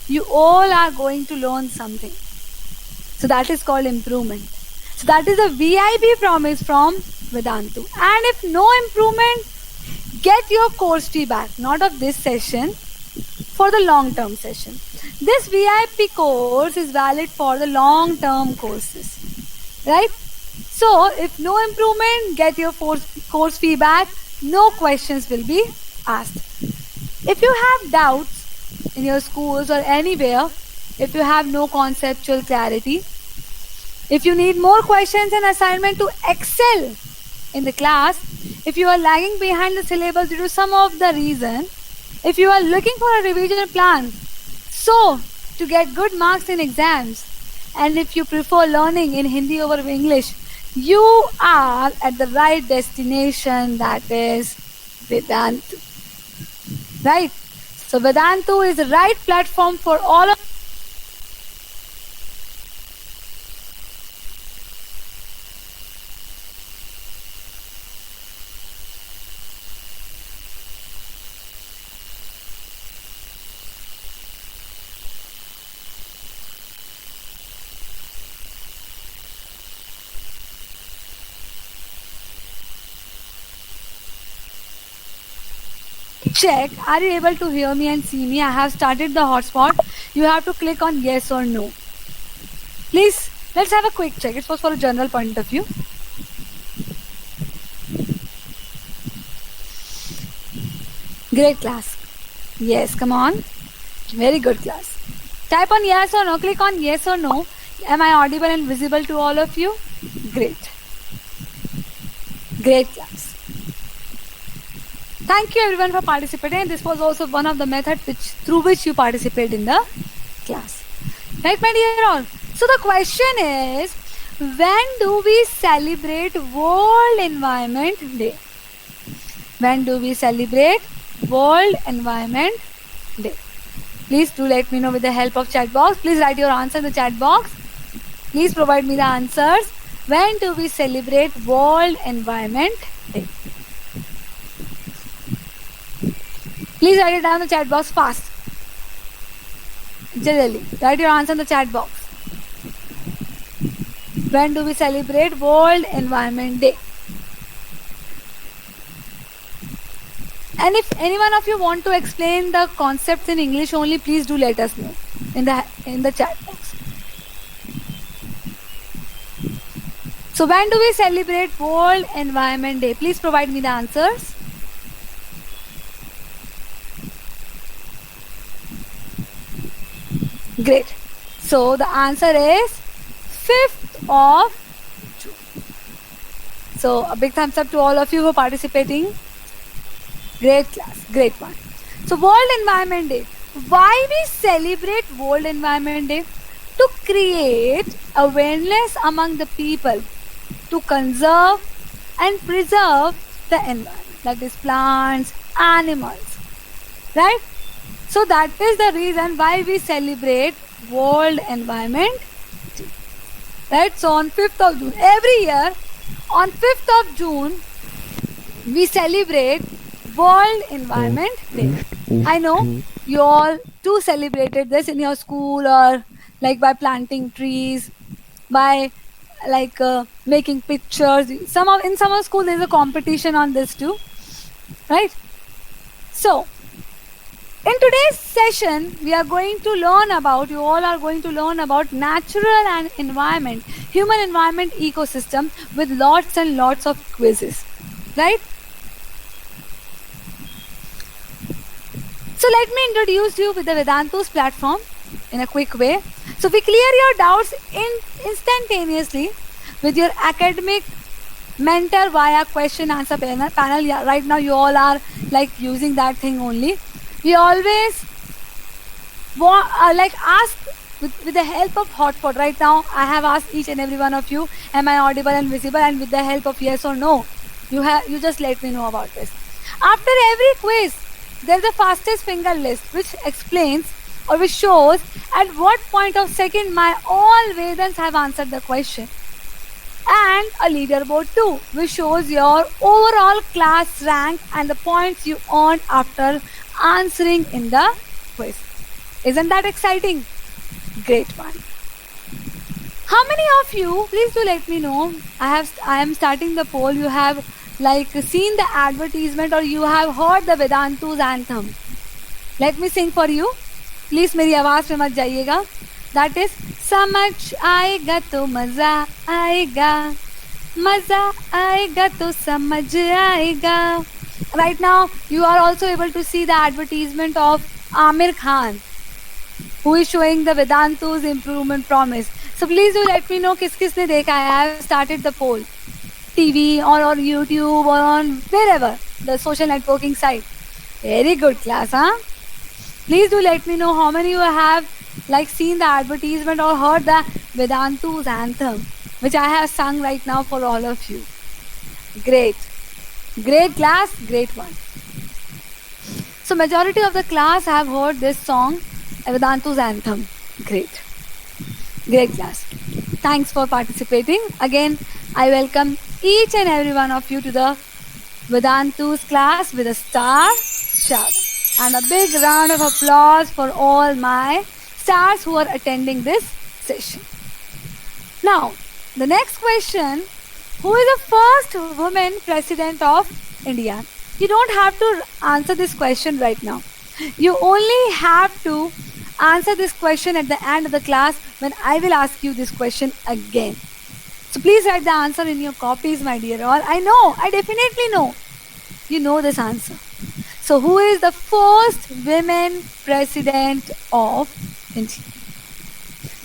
you all are going to learn something. So that is called improvement. So that is a VIP promise from Vedantu. And if no improvement, get your course fee back, not of this session, for the long-term session. This VIP course is valid for the long-term courses, right? So if no improvement, get your course fee back. No questions will be asked. If you have doubts in your schools or anywhere, if you have no conceptual clarity, if you need more questions and assignment to excel in the class, if you are lagging behind the syllabus due to some of the reason, if you are looking for a revision plan, so to get good marks in exams, and if you prefer learning in Hindi over English, you are at the right destination, that is Vedantu. Right? So Vedantu is the right platform for all of check. Are you able to hear me and see me? I have started the hotspot. You have to click on yes or no. Please, let's have a quick check. It was for a general point of view. Great class. Yes, come on. Very good class. Type on yes or no. Click on yes or no. Am I audible and visible to all of you? Great. Great class. Thank you everyone for participating. This was also one of the methods through which you participate in the class. Right, my dear all? So the question is, when do we celebrate World Environment Day? When do we celebrate World Environment Day? Please do let me know with the help of chat box. Please write your answer in the chat box. Please provide me the answers. When do we celebrate World Environment Day? Please write it down in the chat box fast. Jalali, write your answer in the chat box. When do we celebrate World Environment Day? And if any one of you want to explain the concepts in English only, please do let us know in the chat box. So when do we celebrate World Environment Day? Please provide me the answers. Great. So the answer is 5th of June. So a big thumbs up to all of you who are participating. Great class. Great one. So World Environment Day. Why we celebrate World Environment Day? To create awareness among the people to conserve and preserve the environment. That is plants, animals. Right? So that is the reason why we celebrate World Environment Day. Right? So on 5th of June, every year on 5th of June, we celebrate World Environment Day. I know you all too celebrated this in your school, or like by planting trees, by like making pictures. In some of school there is a competition on this too. Right? So in today's session, we are going to learn about, you all are going to learn about natural and environment, human environment ecosystem with lots and lots of quizzes, right? So let me introduce you with the Vedantu's platform in a quick way. So we clear your doubts instantaneously with your academic mentor via question answer panel. Yeah, right now you all are like using that thing only. We always ask with the help of hotspot. Right now I have asked each and every one of you, am I audible and visible, and with the help of yes or no, you just let me know about this. After every quiz, there is a fastest finger list which explains or which shows at what point of second my all Vedans have answered the question, and a leaderboard too, which shows your overall class rank and the points you earned after answering in the quiz. Isn't that exciting? Great one. How many of you, please do let me know. I am starting the poll. You have like seen the advertisement or you have heard the Vedantu's anthem. Let me sing for you. Please मेरी आवाज में मत जाइएगा. That is समझ आएगा तो मजा आएगा, मजा आएगा तो समझ आएगा. Right now you are also able to see the advertisement of Amir Khan, who is showing the Vedantu's improvement promise. So please do let me know किस-किसने देखा है. I have started the poll. TV or on YouTube or on wherever the social networking site. Very good class, huh? Please do let me know how many you have like seen the advertisement or heard the Vedantu's anthem, which I have sung right now for all of you. Great. Great class, great one. So majority of the class have heard this song, Vedantu's anthem. Great. Great class. Thanks for participating. Again, I welcome each and every one of you to the Vedantu's class with a star shower. And a big round of applause for all my stars who are attending this session. Now, the next question, who is the first woman president of India? You don't have to answer this question right now. You only have to answer this question at the end of the class when I will ask you this question again. So please write the answer in your copies, my dear all. I know, I definitely know. You know this answer. So who is the first women president of India?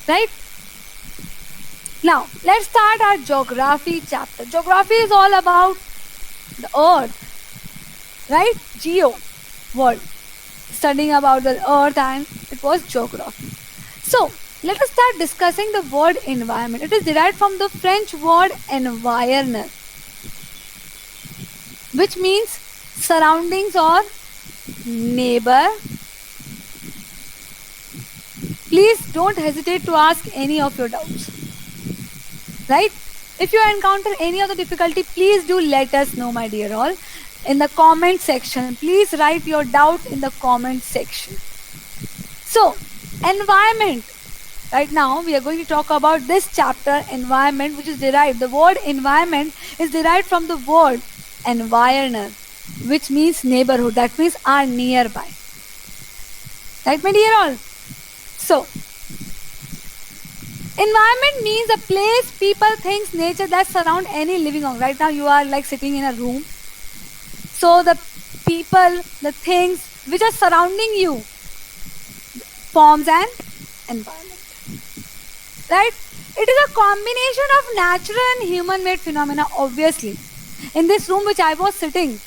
Right? Now, let's start our geography chapter. Geography is all about the earth. Right? Geo, world. Studying about the earth, and it was geography. So, let us start discussing the word environment. It is derived from the French word environner, which means surroundings or neighbor. Please don't hesitate to ask any of your doubts. Right? If you encounter any of the difficulty, please do let us know, my dear all, in the comment section. Please write your doubt in the comment section. So, environment. Right now, we are going to talk about this chapter, environment, which is derived. The word environment is derived from the word environner, which means neighborhood. That means our nearby. Right, my dear all? So, environment means a place, people, things, nature that surround any living organism. Right now, you are like sitting in a room. So, the people, the things which are surrounding you forms an environment. Right? It is a combination of natural and human-made phenomena, obviously. In this room which I was sitting,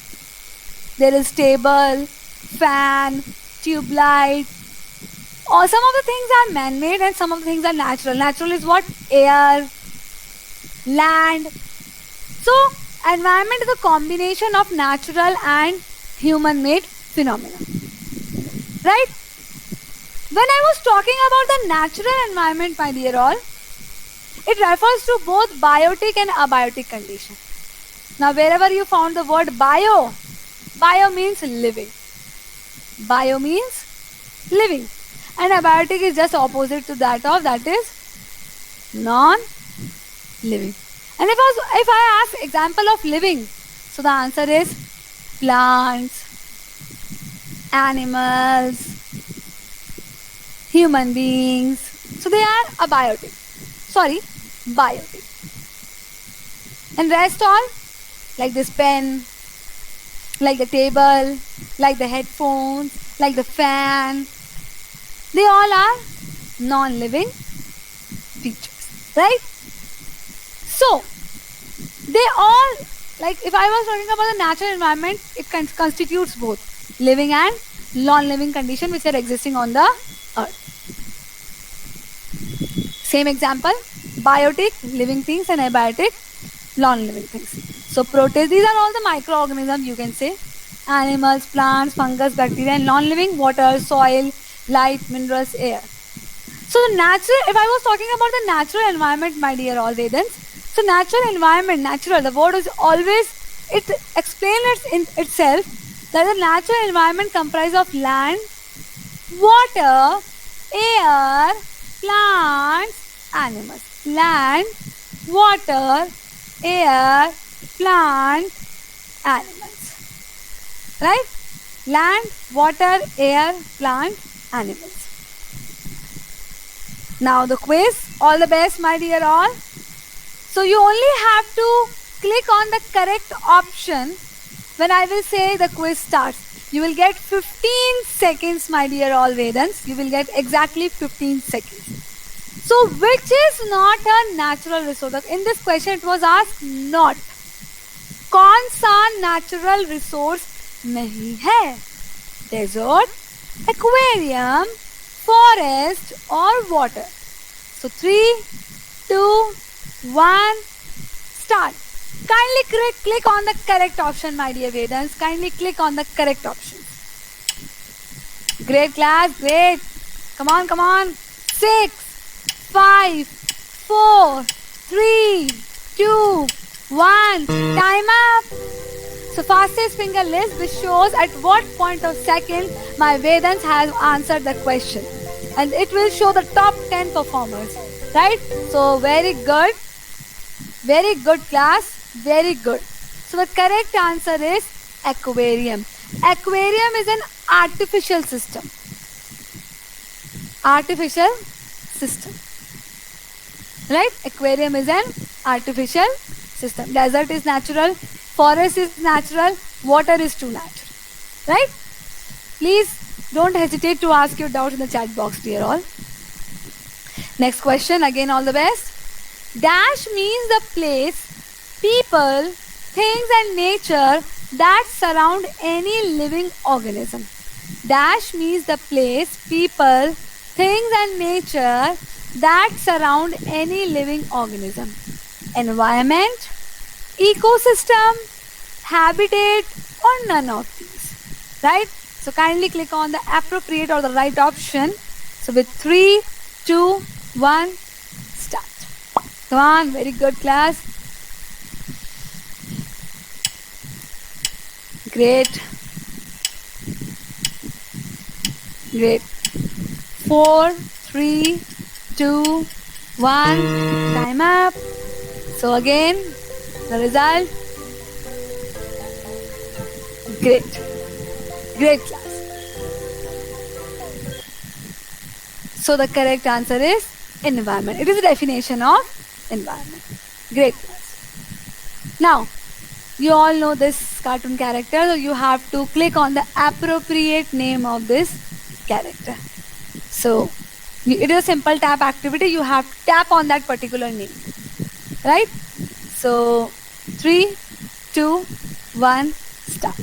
there is table, fan, tube light. Or some of the things are man-made and some of the things are natural. Natural is what? Air, land. So, environment is a combination of natural and human-made phenomena. Right? When I was talking about the natural environment, my dear all, it refers to both biotic and abiotic condition. Now, wherever you found the word bio, bio means living. Bio means living. And abiotic is just opposite to that of, that is non-living. And if I ask example of living, so the answer is plants, animals, human beings. So they are abiotic. Sorry, biotic. And rest all, like this pen, like the table, like the headphones, like the fan, they all are non-living features, right? So, they all, like if I was talking about the natural environment, it constitutes both living and non-living condition which are existing on the earth. Same example, biotic, living things, and abiotic, non-living things. So protists, these are all the microorganisms, you can say. Animals, plants, fungus, bacteria, and non-living, water, soil, light, minerals, air. So the natural, if I was talking about the natural environment, my dear all Vedans, so natural environment, natural, the word is always, it explains in itself that the natural environment comprises of land, water, air, plants, animals. Land, water, air, plant, animals. Right? Land, water, air, plant, animals. Now the quiz. All the best, my dear all. So you only have to click on the correct option when I will say the quiz starts. You will get 15 seconds, my dear all Vedans. You will get exactly 15 seconds. So which is not a natural resource? In this question it was asked not. कौन सा natural resource नहीं है? Desert, aquarium, forest or water. So 3, 2, 1, start. Kindly click on the correct option, my dear Vedans. Kindly click on the correct option. Great class, great. Come on, come on. 6, 5, 4, 3, 2, 1. Time up. So fastest finger list, which shows at what point of second my Vedans has answered the question. And it will show the top 10 performers. Right? So very good. Very good class. Very good. So the correct answer is aquarium. Aquarium is an artificial system. Artificial system. Right? Aquarium is an artificial system. Desert is natural. Forest is natural. Water is too natural. Right? Please don't hesitate to ask your doubts in the chat box, dear all. Next question. Again, all the best. Dash means the place, people, things and nature that surround any living organism. Dash means the place, people, things and nature that surround any living organism. Environment, ecosystem, habitat or none of these. Right? So kindly click on the appropriate or the right option. So with 3, 2, 1, start. Come on, very good class. Great. Great. 4, 3, 2, 1. Time up. So again, the result. Great. Great class. So the correct answer is environment. It is a definition of environment. Great class. Now, you all know this cartoon character, so you have to click on the appropriate name of this character. So, it is a simple tap activity. You have to tap on that particular name. Right? So, 3, 2, 1, start.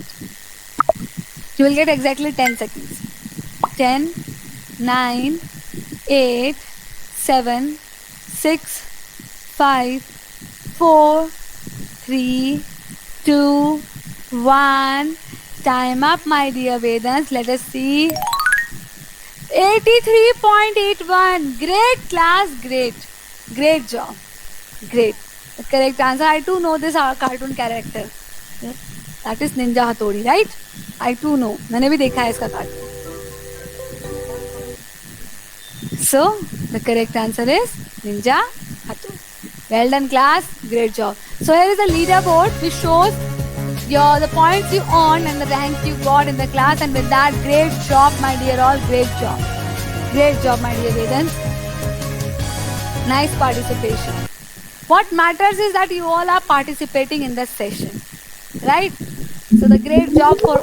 You will get exactly 10 seconds. 10, 9, 8, 7, 6, 5, 4, 3, 2, 1. Time up, my dear Vedans. Let us see. 83.81. Great class, great. Great job. Great. The correct answer. I too know this cartoon character. That is Ninja Hattori, right? I too know. मैंने भी देखा है इसका cartoon. So, the correct answer is Ninja Hattori. Well done, class. Great job. So here is the leaderboard which shows the points you earned and the rank you got in the class. And with that, great job, my dear all. Great job. Great job, my dear Vedans. Nice participation. What matters is that you all are participating in the session. Right? So the great job for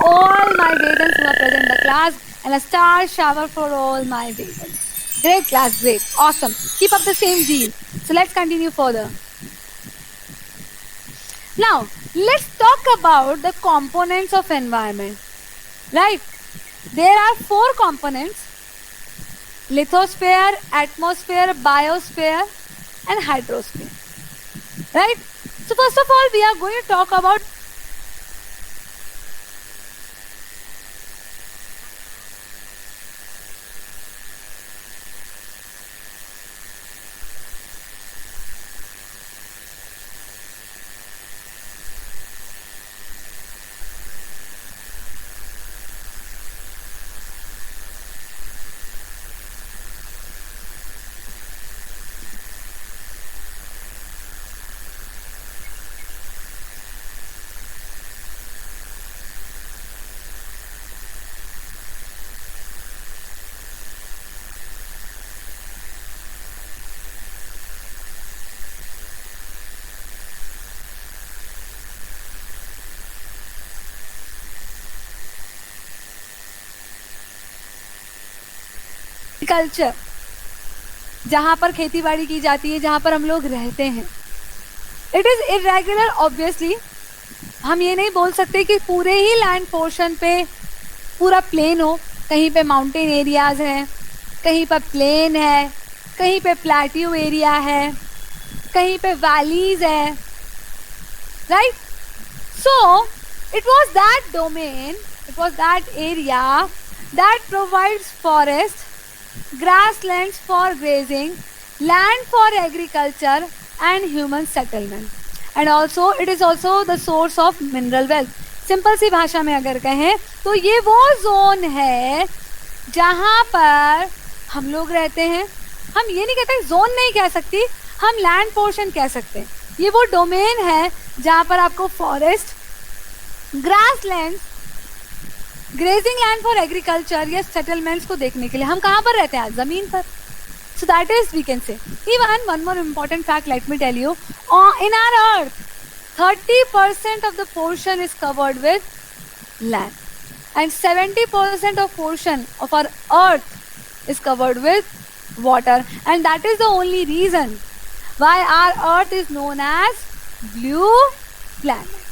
all my Vedans who are present in the class. And a star shower for all my Vedans. Great class, great. Awesome. Keep up the same zeal. So let's continue further. Now, let's talk about the components of environment. Right? There are 4 components. Lithosphere, atmosphere, biosphere and hydrosphere. Right? So first of all, we are going to talk about culture, जहां पर खेती बाड़ी की जाती है, जहां पर हम लोग रहते हैं, इट इज इरेगुलर ऑब्वियसली. हम ये नहीं बोल सकते कि पूरे ही लैंड पोर्शन पे पूरा प्लेन हो. कहीं पे माउंटेन एरियाज हैं, कहीं पर प्लेन है, कहीं पे प्लेट्यू एरिया है, कहीं पे वैलीज है, right. So it was that domain, it was that area that provides forest, grasslands for grazing, land for agriculture and human settlement, and also it is also the source of mineral wealth. Simple सी भाषा में अगर कहें तो ये वो zone है जहां पर हम लोग रहते हैं. हम ये नहीं कहते, जोन नहीं कह सकती, हम लैंड पोर्शन कह सकते हैं. ये वो डोमेन है जहां पर आपको forest, grasslands, grazing land for agriculture या सेटलमेंट्स को देखने के लिए. हम कहाँ पर रहते हैं? जमीन पर. So that is we can say. Even one more important fact, let me tell you, in our earth 30% of the portion is covered with land and 70% of portion of our earth is covered with water, and that is the only reason why our earth is known as blue planet.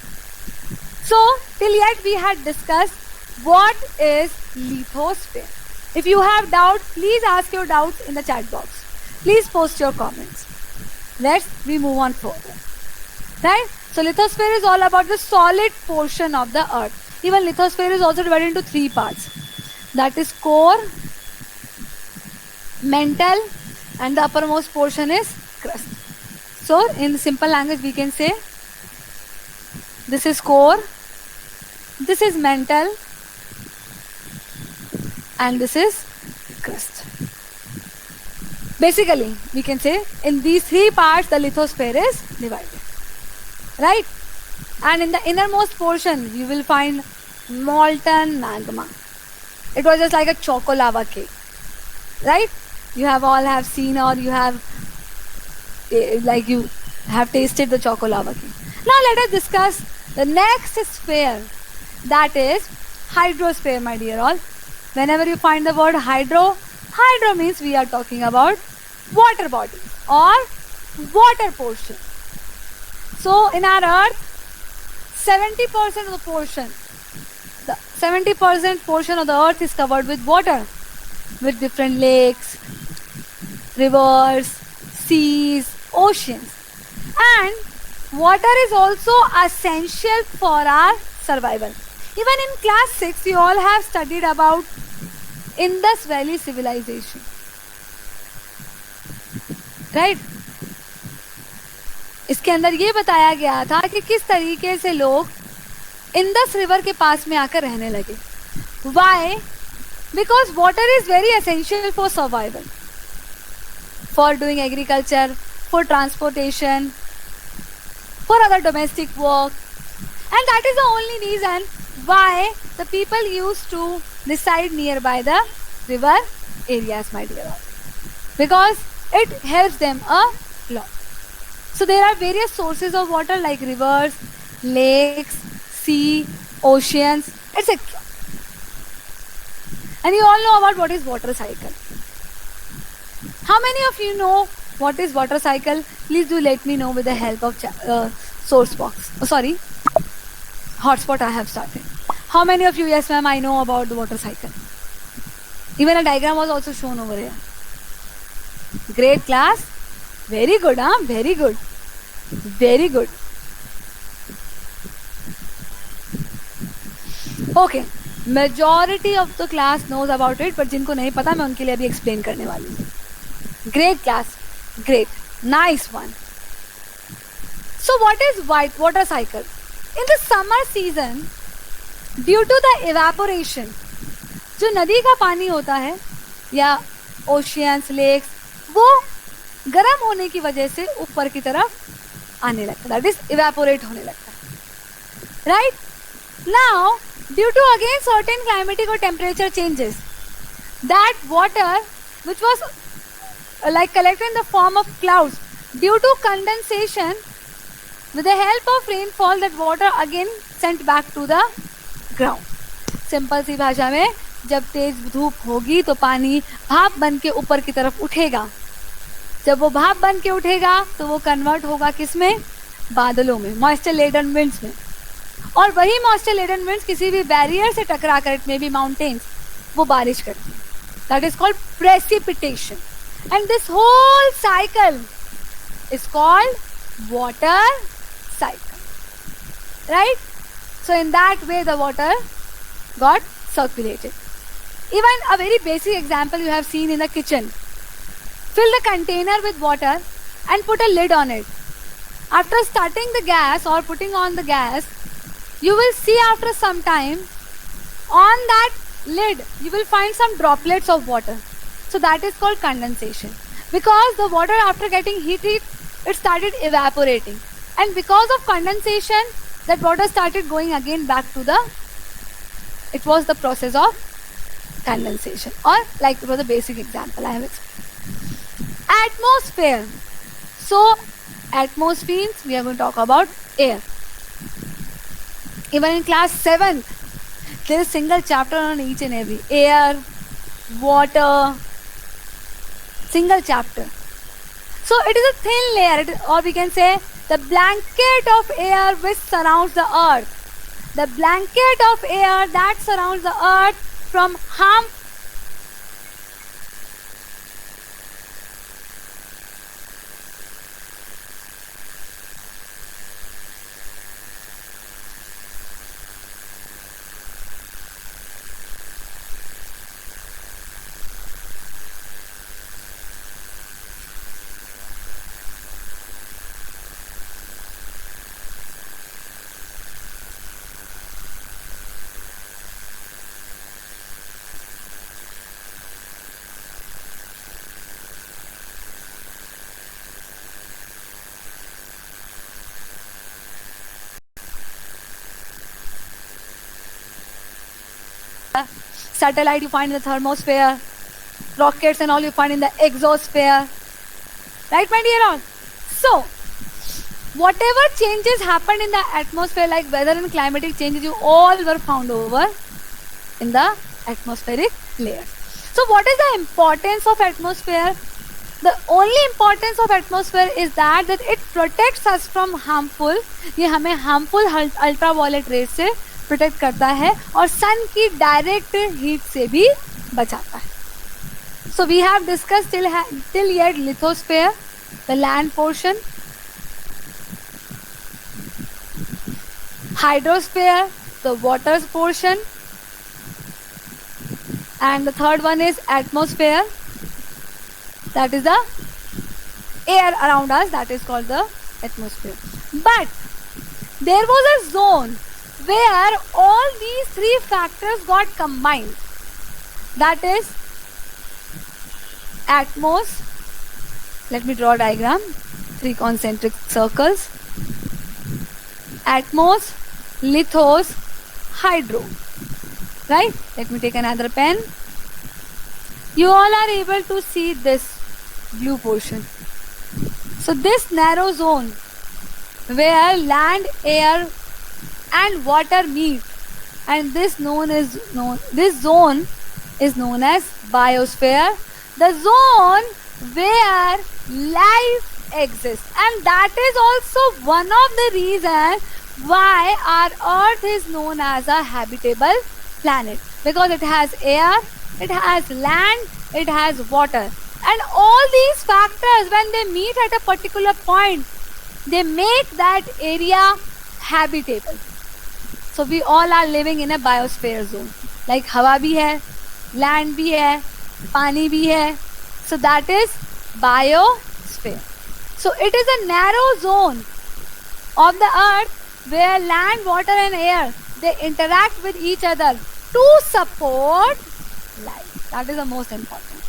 So till yet we had discussed what is lithosphere. If you have doubts, please ask your doubts in the chat box. Please post your comments. We move on further. Right? So lithosphere is all about the solid portion of the earth. Even lithosphere is also divided into 3 parts. That is core, mantle, and the uppermost portion is crust. So in simple language we can say this is core, this is mantle, and this is crust. Basically we can say in these 3 parts the lithosphere is divided. Right? And in the innermost portion you will find molten magma. It was just like a choco lava cake. Right? You have seen, or you have tasted the choco lava cake. Now let us discuss the next sphere, that is hydrosphere, my dear all. Whenever you find the word hydro means we are talking about water body or water portion. So in our earth, 70% of the portion, the 70% portion of the earth is covered with water, with different lakes, rivers, seas, oceans. And water is also essential for our survival. Even in class 6 you all have studied about Indus Valley civilization. Right? इसके अंदर ये बताया गया था कि किस तरीके से लोग इंडस रिवर के पास में आकर रहने लगे. Why? Because water is very essential for survival, for doing agriculture, for transportation, for other domestic work, and that is the only reason why the people used to reside nearby the river areas, my dear, because it helps them a lot. So there are various sources of water like rivers, lakes, sea, oceans, etc. And you all know about what is water cycle. How many of you know what is water cycle? Please do let me know with the help of source box. Hotspot I have started. How many of you? Yes ma'am, I know about the water cycle. Even a diagram was also shown over here. Great class. Very good, huh? Very good. Very good. Okay. Majority of the class knows about it, but जिनको नहीं पता मैं उनके लिए अभी explain करने वाली हूँ. Great class. Great. Nice one. So what is water cycle? In the summer season, due to the evaporation, जो नदी का पानी होता है या oceans, lakes, वो गर्म होने की वजह से ऊपर की तरफ आने लगता है. That is evaporate होने लगता है. Right? Now, due to again certain climatic or temperature changes, that water which was like collected in the form of clouds, due to condensation, with the help of rainfall, that water again sent back to the ground. Simple सी भाषा में जब तेज धूप होगी तो पानी भाप बन के ऊपर की तरफ उठेगा. जब वो भाप बन के उठेगा तो वो कन्वर्ट होगा किसमें? बादलों में, मॉइस्चर लेडन विंड्स में. और वही मॉइस्चर लेडन विंड्स किसी भी बैरियर से टकरा कर, इट मे बी माउंटेन्स, वो बारिश करती है. That is called precipitation. And this whole cycle is called water cycle, right? So in that way the water got circulated. Even a very basic example you have seen in the kitchen. Fill the container with water and put a lid on it. After starting the gas or putting on the gas, you will see after some time on that lid you will find some droplets of water. So that is called condensation. Because the water after getting heated, it started evaporating. And because of condensation, that water started going again back to it was the process of condensation. Or like it was a basic example I have explained. Atmosphere. So, atmospheres, we are going to talk about air. Even in class 7th, there is a single chapter on each and every. Air, water, single chapter. So, it is a thin layer, or we can say the blanket of air which surrounds the earth. The blanket of air that surrounds the earth from harmful satellite you find in the thermosphere, rockets and all you find in the exosphere. Right, my dear all? So, whatever changes happened in the atmosphere, like weather and climatic changes, you all were found over in the atmospheric layers. So, what is the importance of atmosphere? The only importance of atmosphere is that it protects us from harmful, ये हमें harmful ultraviolet rays से protect करता है और सन की direct heat से भी बचाता है. So we have discuss till yet lithosphere, the land portion, hydrosphere, the water portion, and the third one is atmosphere, that is the air around us, that is called the atmosphere. But there was a zone where all these three factors got combined. That is atmos. Let me draw a diagram. 3 concentric circles. Atmos, lithos, hydro. Right? Let me take another pen. You all are able to see this blue portion. So this narrow zone where land, air and water meet, and this zone is known as biosphere, the zone where life exists. And that is also one of the reasons why our earth is known as a habitable planet, because it has air, it has land, it has water, and all these factors, when they meet at a particular point, they make that area habitable. So we all are living in a biosphere zone. Like हवा भी है, land भी है, पानी भी है. So that is biosphere. So it is a narrow zone of the earth where land, water and air, they interact with each other to support life. That is the most important.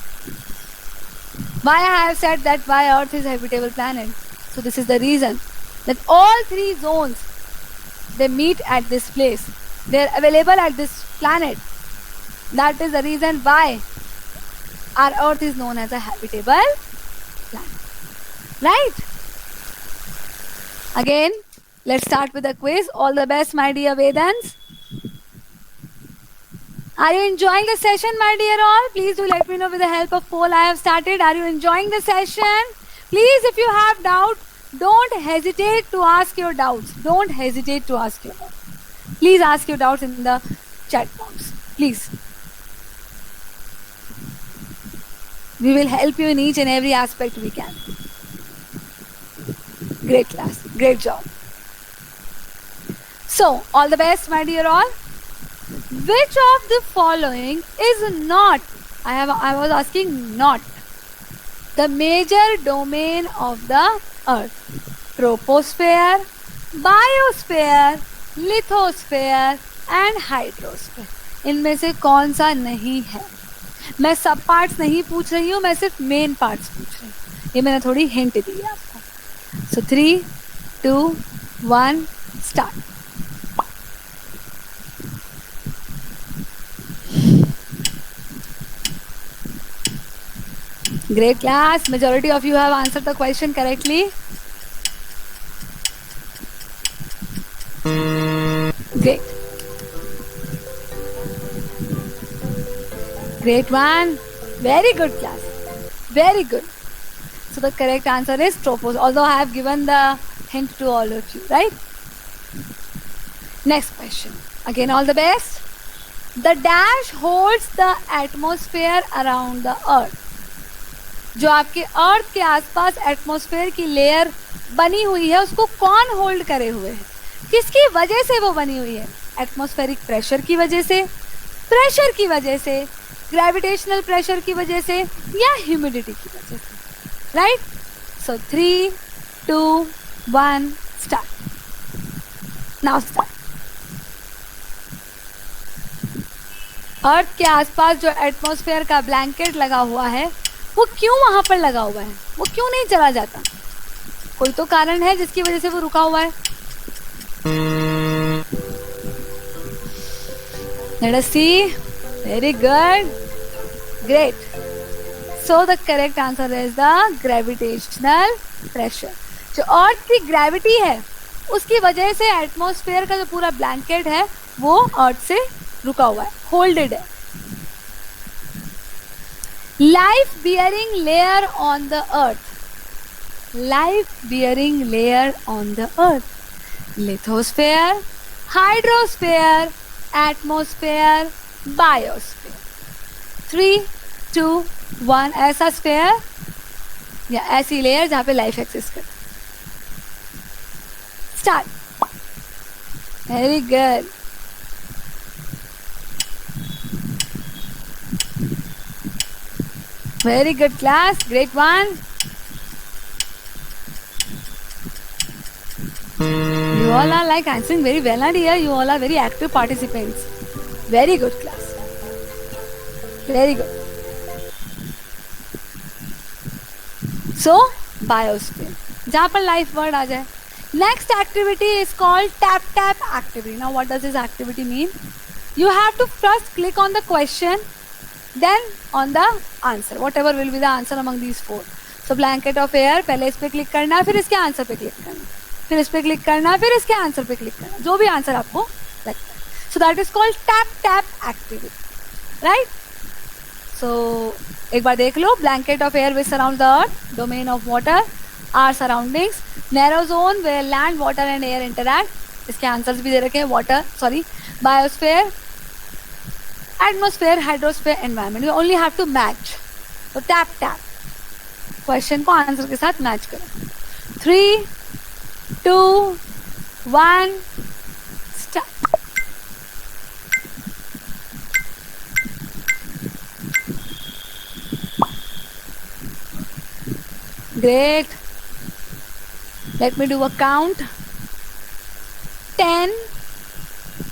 Why I have said that why earth is a habitable planet. So this is the reason that all three zones, they meet at this place. They are available at this planet. That is the reason why our earth is known as a habitable planet. Right? Again, let's start with the quiz. All the best, my dear Vedans. Are you enjoying the session, my dear all? Please do let me know with the help of poll I have started. Are you enjoying the session? Please, if you have doubt, don't hesitate to ask your doubts. Don't hesitate to ask your doubts. Please ask your doubts in the chat box. Please. We will help you in each and every aspect we can. Great class. Great job. So, all the best, my dear all. Which of the following is not, I was asking not, the major domain of the earth? Troposphere, biosphere, lithosphere and hydrosphere. इनमें से कौन सा नहीं है? मैं सब parts नहीं पूछ रही हूँ, मैं सिर्फ मेन पार्ट्स पूछ रही हूँ. ये मैंने थोड़ी हिंट दी है आपको. सो 3, 2, 1 start. Great class. Majority of you have answered the question correctly. Great. Great one. Very good class. Very good. So the correct answer is troposphere. Although I have given the hint to all of you, right? Next question. Again, all the best. The dash holds the atmosphere around the earth. जो आपके अर्थ के आसपास atmosphere की layer बनी हुई है, उसको कौन होल्ड करे हुए है? किसकी वजह से वो बनी हुई है? एटमॉस्फेरिक प्रेशर की वजह से, प्रेशर की वजह से, ग्रेविटेशनल प्रेशर की वजह से या ह्यूमिडिटी की वजह से, right? So 3, 2, 1 start. Now start. Earth के आसपास जो एटमॉस्फेयर का ब्लैंकेट लगा हुआ है, वो क्यों वहां पर लगा हुआ है? वो क्यों नहीं चला जाता? कोई तो कारण है जिसकी वजह से वो रुका हुआ है. Let us see. Very good. Great. So the correct answer is the gravitational pressure. जो अर्थ की ग्रेविटी है, उसकी वजह से एटमॉस्फेयर का जो पूरा ब्लैंकेट है वो अर्थ से रुका हुआ है, होल्डेड है. Life bearing layer on the earth. Life bearing layer on the earth. Lithosphere, hydrosphere, atmosphere, biosphere. 3, 2, 1. ऐसा स्फेयर या ऐसी लेयर जहां पे लाइफ एक्सिस्ट करती. Start. Very good. Very good class. Great one. You all are like answering very well, and here you all are very active participants. Very good class. Very good. So, biosphere. जहाँ पर life word आ जाए. Next activity is called tap activity. Now, what does this activity mean? You have to first click on the question, then on the answer, whatever will be the answer among these 4. So blanket of air, पहले इस पे click करना, फिर इसके answer पे click करना, फिर इस पे क्लिक करना, फिर इसके आंसर पे क्लिक करना, जो भी आंसर आपको लगता है. So that is called tap activity, right? So एक बार देख लो. Blanket of air which surrounds the earth, domain of water, our surroundings, narrow zone where land, water and air interact. इसके आंसर्स भी दे रखे हैं. Water, sorry, biosphere, atmosphere, hydrosphere, environment. You only have to match. So tap. Question को answer के साथ match करो. 3, 2, 1 start. Great. Let me do a count. 10,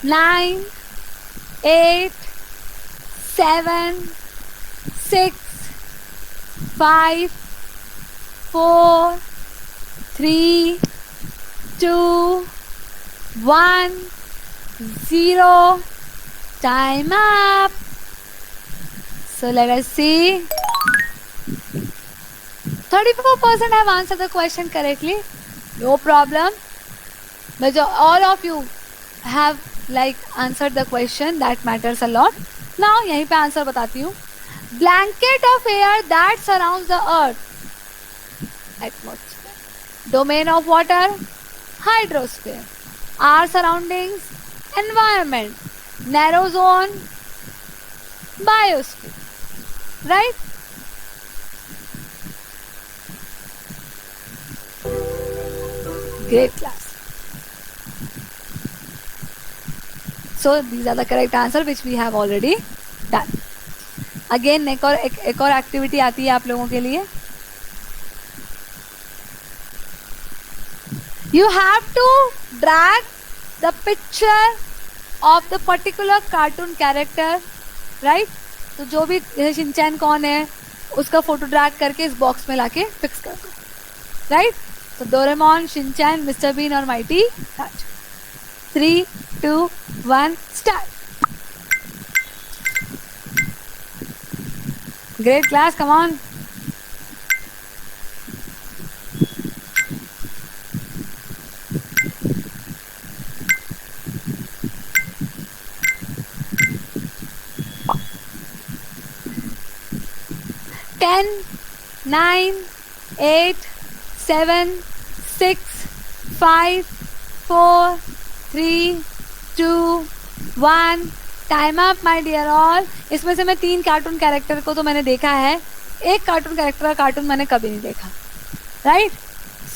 9, 8, 7, 6, 5, 4, 3, 2, 1, 0. Time up. So let us see. 34% have answered the question correctly. No problem. But all of you have answered the question. That matters a lot. Now यहीं पे answer बताती हूँ. Blanket of air that surrounds the earth, atmosphere. Domain of water, hydrosphere. Our surroundings, environment. Narrow zone, biosphere. Right? Great class. So these are the correct answer which we have already done. Again एक और activity आती है आप लोगों के लिए. You have to drag the picture of the particular cartoon character, right? तो जो भी शिनचैन कौन है उसका फोटो ड्रैग करके इस बॉक्स में लाके फिक्स कर दो. राइट? तो डोरेमोन, शिनचैन, मिस्टर बीन और mighty Raju. 3, 2, 1 start. Great class, come on. Ten, 9, 8, 7, 6, 5, 4, 3, 2, 1. Time up my dear all. इसमें से मैं 3 कार्टून कैरेक्टर को तो मैंने देखा है, एक कार्टून कैरेक्टर का कार्टून मैंने कभी नहीं देखा. राइट?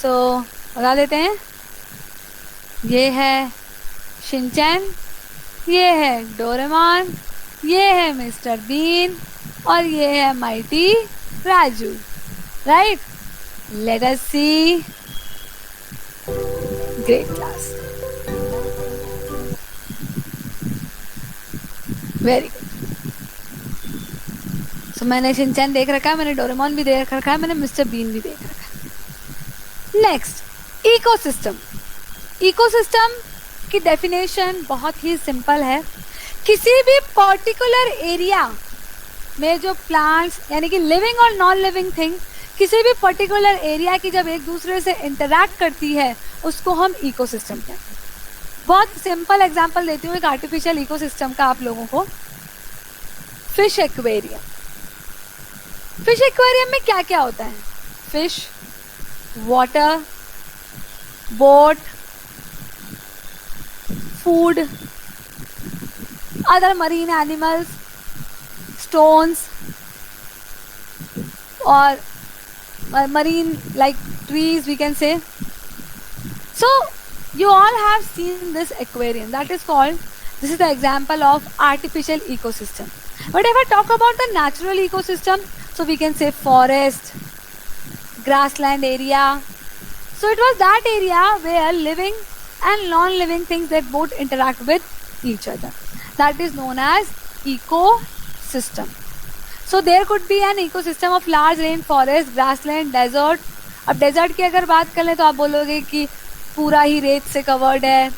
सो बता देते हैं. ये है शिनचैन, ये है डोरेमोन, ये है मिस्टर बीन और ये है mighty Raju. Right? Let us see. Great class, very good. So मैंने शिनचैन देख रखा है, मैंने डोरेमोन भी देख रखा है, मैंने मिस्टर बीन भी देख रखा है. Next, ecosystem. इकोसिस्टम की डेफिनेशन बहुत ही सिंपल है. किसी भी पर्टिकुलर एरिया में जो प्लांट्स यानी कि लिविंग और नॉन लिविंग थिंग किसी भी पर्टिकुलर एरिया की जब एक दूसरे से इंटरैक्ट करती है उसको हम इकोसिस्टम कहते हैं. बहुत सिंपल एग्जांपल देती हूँ एक आर्टिफिशियल इकोसिस्टम का आप लोगों को. Fish aquarium. फिश एक्वेरियम में क्या क्या होता है? Fish, water, boat, food, other marine animals, stones और marine like trees we can say. So you all have seen this aquarium, that is called, this is the example of artificial ecosystem. But if I talk about the natural ecosystem, so we can say forest, grassland area. So it was that area where living and non-living things that both interact with each other. That is known as ecosystem. So there could be an ecosystem of large rainforest, grassland, desert. अब desert की अगर बात कर लें तो आप बोलोगे कि पूरा ही रेत से कवर्ड है,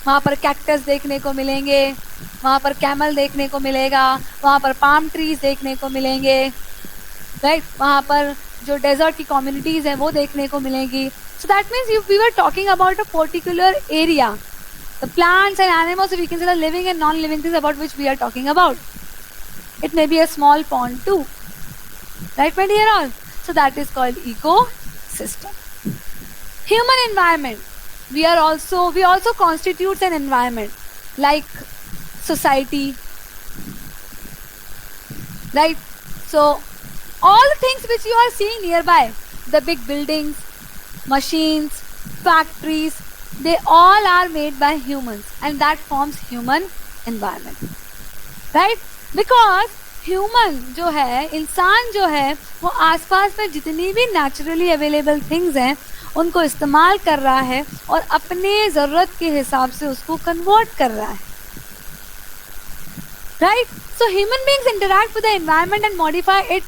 वहाँ पर कैक्टस देखने को मिलेंगे, वहाँ पर कैमल देखने को मिलेगा, वहाँ पर पाम ट्रीज देखने को मिलेंगे. राइट? वहाँ पर जो डेजर्ट की कम्युनिटीज हैं वो देखने को मिलेंगी. So that means we were talking about a particular area. The plants and animals, we can say the living and non living things about which we are talking about. It may be a small pond too. Right, my dear all? So that is called ecosystem. Human environment. We also constitutes an environment like society. Right? So all the things which you are seeing nearby, the big buildings, machines, factories, they all are made by humans and that forms human environment. Right? Because human जो है, इंसान जो है, वो आसपास में जितनी भी नेचुरली अवेलेबल थिंग्स हैं उनको इस्तेमाल कर रहा है और अपने ज़रूरत के हिसाब से उसको कन्वर्ट कर रहा है. Right? So human beings interact with the environment and modify it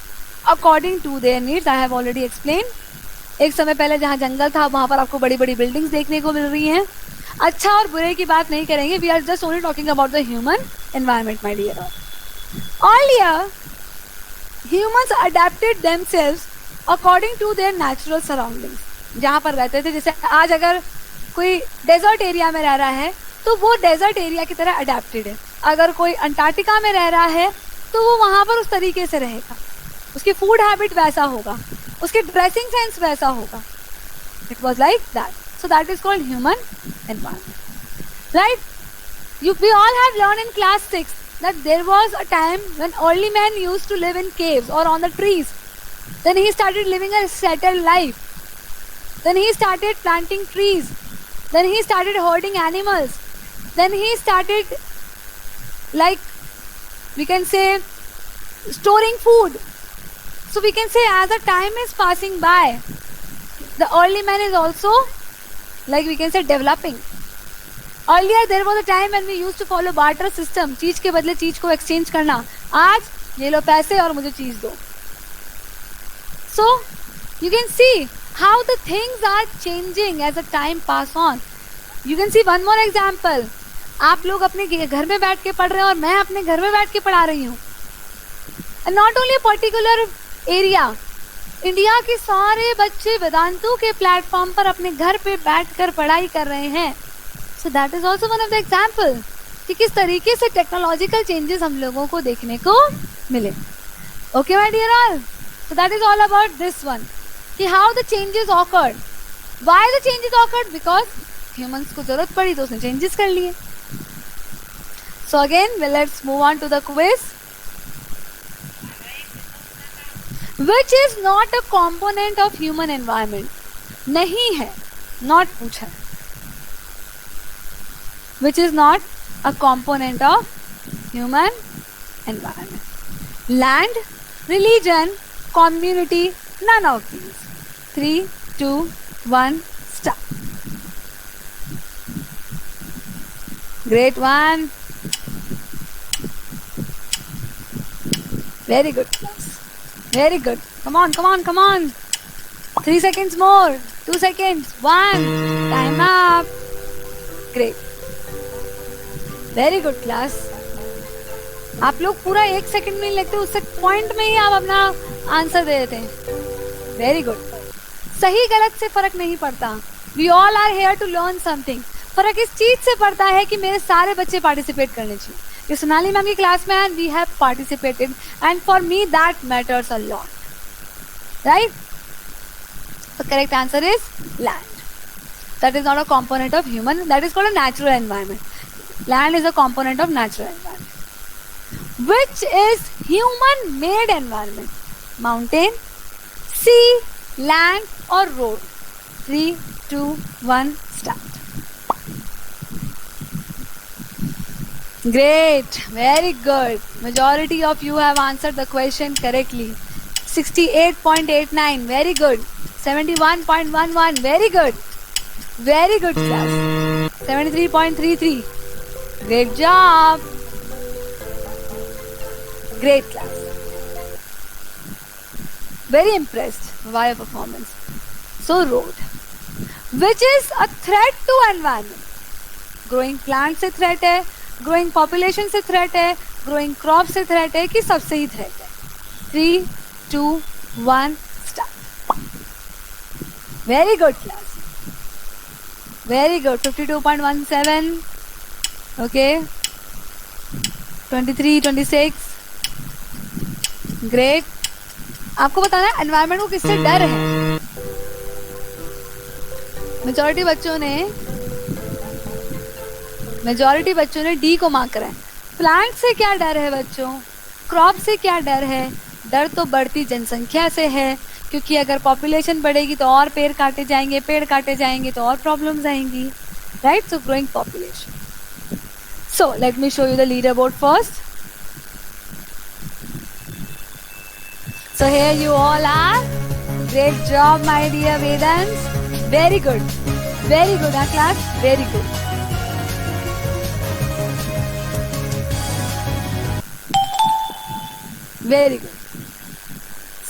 according to their needs. I have already explain. एक समय पहले जहाँ जंगल था वहाँ पर आपको बड़ी बड़ी बिल्डिंग्स देखने को मिल रही हैं. अच्छा और बुरे की बात नहीं करेंगे. We are just only talking about the human environment, my dear all. Earlier, humans adapted themselves according to their natural surroundings. जहाँ पर रहते थे, जैसे आज अगर कोई डेजर्ट एरिया में रह रहा है तो वो डेजर्ट एरिया की तरह अडेप्टेड है. अगर कोई अंटार्कटिका में रह रहा है तो वो वहां पर उस तरीके से रहेगा, उसकी फूड हैबिट वैसा होगा, उसकी ड्रेसिंग सेंस वैसा होगा. It was like that. So that is called human environment, right? We all have learned in class 6 that there was a time when early men used to live in caves or on the trees. Then he started living a settled life. Then he started planting trees. Then he started herding animals. Then he started, like, we can say, storing food. So we can say as the time is passing by, the early man is also, like, we can say, developing. Earlier there was a time when we used to follow barter system, चीज के बदले चीज को exchange करना. आज ये लो पैसे और मुझे चीज दो. So you can see how the things are changing as the time pass on. You can see one more example. आप लोग अपने घर में बैठ के पढ़ रहे हैं और मैं अपने घर में बैठ के पढ़ा रही हूँ. And not only a particular area. India के सारे बच्चे वेदांतु के प्लेटफॉर्म पर अपने घर पे बैठकर पढ़ाई कर रहे हैं. So that is also one of the example कि किस तरीके से टेक्नोलॉजिकल चेंजेस हम लोगों को देखने को मिले. Okay my dear all, so that is all about this one कि how the changes occurred. Why the changes occurred? Because humans को जरूरत पड़ी तो उसने changes कर लिए. So again, well, let's move on to the quiz. Which is not a component of human environment? नहीं है, not पूछा है. Which is not a component of human environment? Land, religion, community, none of these. 3, 2, 1, start. Great one. Very good class. Very good. Come on, come on, come on. 3 seconds more. 2 seconds. 1. Time up. Great. Very good class. आप लोग पूरा 1 second में लगते, उससे point में ही आप अपना answer दे देते हैं. Very good. सही गलत से फर्क नहीं पड़ता. We all are here to learn something. फर्क इस चीज से पड़ता है कि मेरे सारे बच्चे पार्टिसिपेट करने चाहिए. ये सोनाली मैम की क्लास में and we have participated and for me that matters a lot, right? The correct answer is land. That is not a component of human, that is called a natural environment. Land is a component of natural environment. Which is human made environment? Mountain, sea, land or road? 3, 2, 1, start. Great, very good. Majority of you have answered the question correctly. 68.89, very good. 71.11, very good. Very good class. 73.33. Great job. Great class. Very impressed by your performance. So road. Which is a threat to environment? Growing plant से threat है, growing population से threat है, growing crop से threat है कि सबसे ही threat है? 3, 2, 1, start. Very good class. Very good. 52.17. Okay. 23, 26. Great. आपको बताना है एनवायरमेंट को किससे डर है. मेजॉरिटी बच्चों ने डी को मार्क करा है. प्लांट से क्या डर है बच्चों? क्रॉप से क्या डर है? डर तो बढ़ती जनसंख्या से है, क्योंकि अगर पॉपुलेशन बढ़ेगी तो और पेड़ काटे जाएंगे तो और प्रॉब्लम्स आएंगी, right? So growing population. So let me show you the leaderboard first. So here you all are. Great job, my dear Vedans. Very good. Very good, huh, class? Very good. Very good.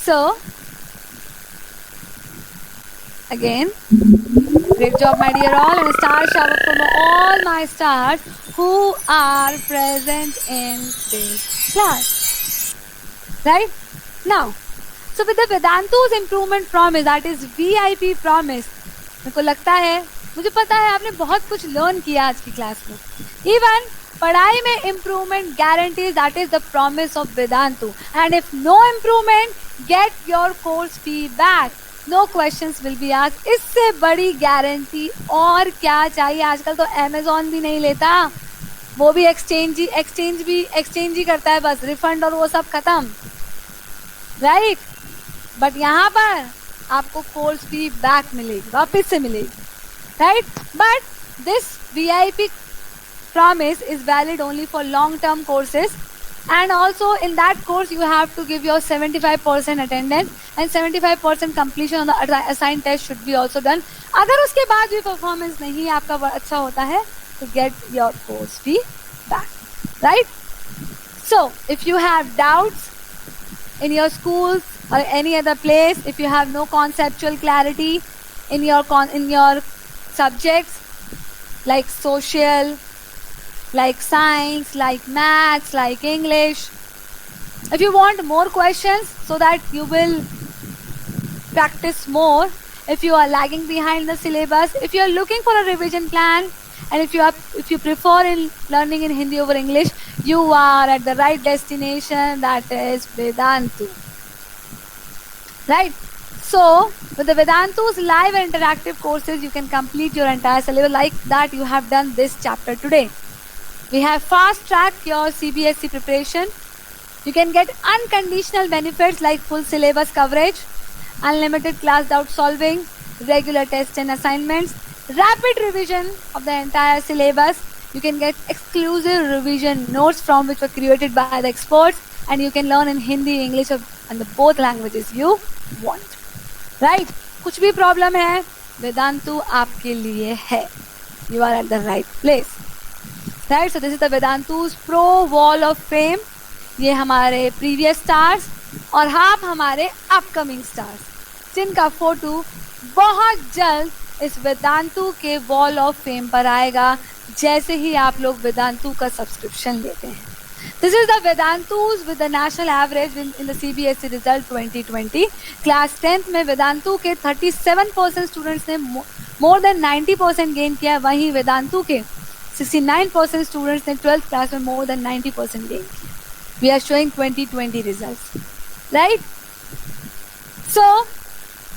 So, again, great job, my dear all, and a star shower from all my stars who are present in this class. Right? Now, so with the Vedantu's improvement promise, that is VIP promise, मेरे को लगता है, मुझे पता है आपने बहुत कुछ लर्न किया आज की क्लास में. Even पढ़ाई में improvement guarantees, that is the promise of Vedantu. And if no improvement, get your course fee back. No questions will be asked. इससे बड़ी गारंटी और क्या चाहिए? आजकल तो Amazon भी नहीं लेता, वो भी एक्सचेंज ही करता है, बस रिफंड और वो सब खत्म, राइट? बट यहाँ पर आपको कोर्स फी बैक मिलेगी, वापस से मिलेगी, right? But this VIP promise is valid only for long term courses, and also in that course you have to give your 75% attendance and 75% completion on the assigned test should be also done. अगर उसके बाद भी performance नहीं आपका अच्छा होता है to get your course fee back, right? So if you have doubts in your schools or any other place, if you have no conceptual clarity in your subjects like social, like science, like maths, like English, if you want more questions so that you will practice more, if you are lagging behind the syllabus, if you are looking for a revision plan, and if you prefer in learning in Hindi over English, you are at the right destination, that is Vedantu, right? So with the Vedantu's live and interactive courses, you can complete your entire syllabus like that you have done this chapter today. We have fast track your CBSE preparation. You can get unconditional benefits like full syllabus coverage, unlimited class doubt solving, regular tests and assignments, rapid revision of the entire syllabus. You can get exclusive revision notes from which were created by the experts, and you can learn in Hindi, English, and the both languages you want. Right? कुछ भी problem है, Vedantu आपके लिए है. You are at the right place. Right? So this is the Vedantu's Pro Wall of Fame. ये हमारे previous stars और आप हमारे upcoming stars, जिनका फोटो बहुत जल्द इस वेदांतु के वॉल ऑफ फेम पर आएगा जैसे ही आप लोग वेदांतु का सब्सक्रिप्शन लेते हैं. This is the Vedantu's with the national average in the CBSE result 2020. Class 10th में वेदांतु के 37% स्टूडेंट्स ने मोर देन 90% गेन किया, वहीं वेदांतु के 69% स्टूडेंट्स ने 12th क्लास में मोर देन 90% गेन किया. We are showing 2020 results, right? So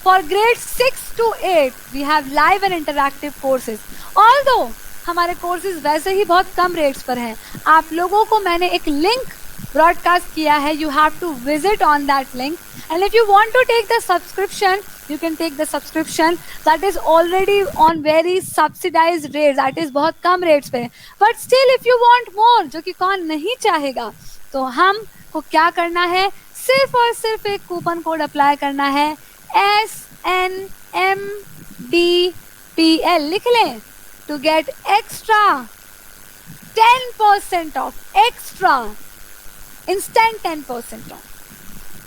for grades 6 to 8, we have live and interactive courses. Although हमारे courses वैसे ही बहुत कम rates पर हैं, आप लोगों को मैंने एक link broadcast किया है. You have to visit on that link, and if you want to take the subscription, you can take the subscription. That is already on very subsidized rates. That is बहुत कम rates पे. But still, if you want more, जो कि कौन नहीं चाहेगा, तो हम को क्या करना है? सिर्फ और सिर्फ एक कूपन कोड अप्लाई करना है, SNMDPL. लिख लें, to get extra 10% off, extra instant 10% off,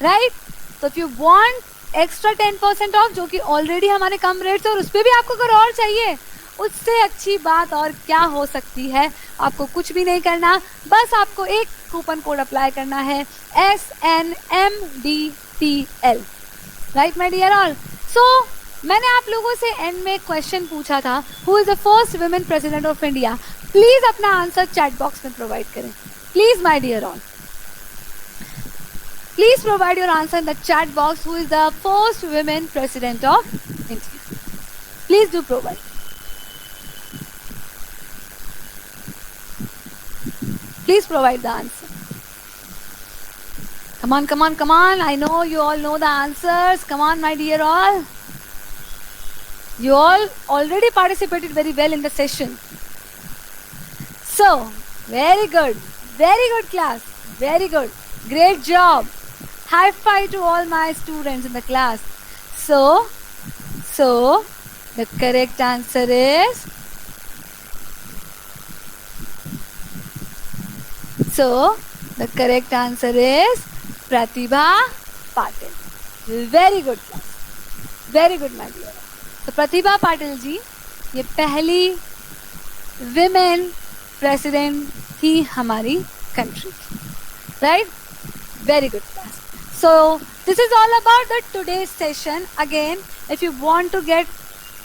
right? So if you want extra 10% off, जो कि ऑलरेडी हमारे कम रेट्स है और उस पर भी आपको अगर और चाहिए, उससे अच्छी बात और क्या हो सकती है? आपको कुछ भी नहीं करना, बस आपको एक कूपन कोड अप्लाई करना है, SNMDPL. Right my dear all. So मैंने आप लोगों से एंड में क्वेश्चन पूछा था, who is the first women president of India? Please अपना आंसर चैट बॉक्स में प्रोवाइड करें, please my dear all. Please provide your answer in the chat box. Who is the first women president of India? Please do provide. Please provide the answer. Come on, come on, come on. I know you all know the answers. Come on, my dear all. You all already participated very well in the session. So, very good. Very good class. Very good. Great job. High five to all my students in the class. So, the correct answer is... the correct answer is... Pratibha Patil. Very good class. Very good, my dear. तो प्रतिभा पाटिल जी ये पहली women president थी हमारी country की, right? Very good class. So this is all about the today's session. Again, if you want to get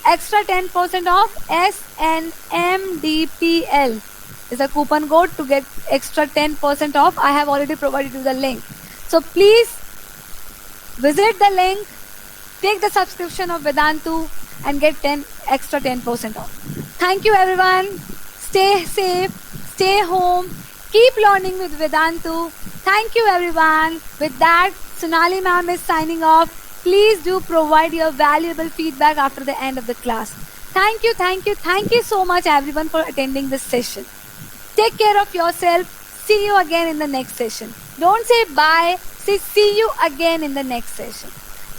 extra 10% off SNMDPL, is a coupon code to get extra 10% off. I have already provided you the link. So please visit the link, take the subscription of Vedantu and get 10% off. Thank you everyone. Stay safe, stay home, keep learning with Vedantu. Thank you everyone. With that, Sonali ma'am is signing off. Please do provide your valuable feedback after the end of the class. Thank you so much everyone for attending this session. Take care of yourself. See you again in the next session. Don't say bye. Say see you again in the next session.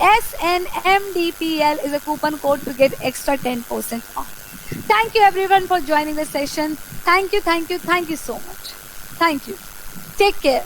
SNMDPL is a coupon code to get extra 10% off. Thank you everyone for joining the session. Thank you so much. Thank you. Take care.